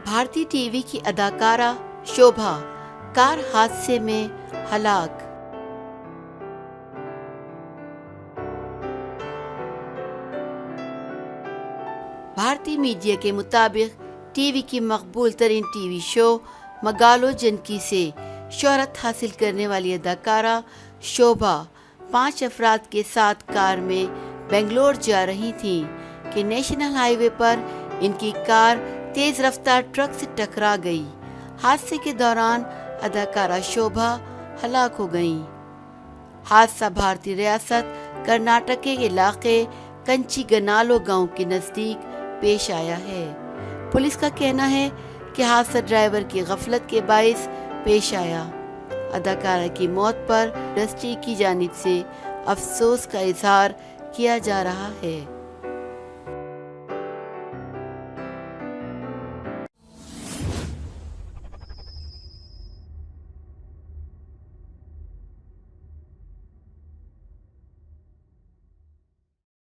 भारतीय टीवी की अदाकारा शोभा कार हादसे में हलाक। भारतीय मीडिया के मुताबिक टीवी की मकबूल तरीन टीवी शो मगालो जनकी से शोहरत हासिल करने वाली अदाकारा शोभा 5 अफराद के साथ कार में बेंगलोर जा रही थीं कि नेशनल हाईवे पर इनकी कार तेज रफ्तार ट्रक से टकरा गई। हादसे के दौरान अदाकारा शोभा हलाक हो गईं। हादसा भारतीय रियासत कर्नाटक के इलाके कंचीगनालो गांव के नजदीक पेश आया है। पुलिस का कहना है कि हादसा ड्राइवर की गफलत के बाइस पेश आया। अदाकारा की मौत पर इंडस्ट्री की जानिब से अफसोस का इजहार किया जा रहा है।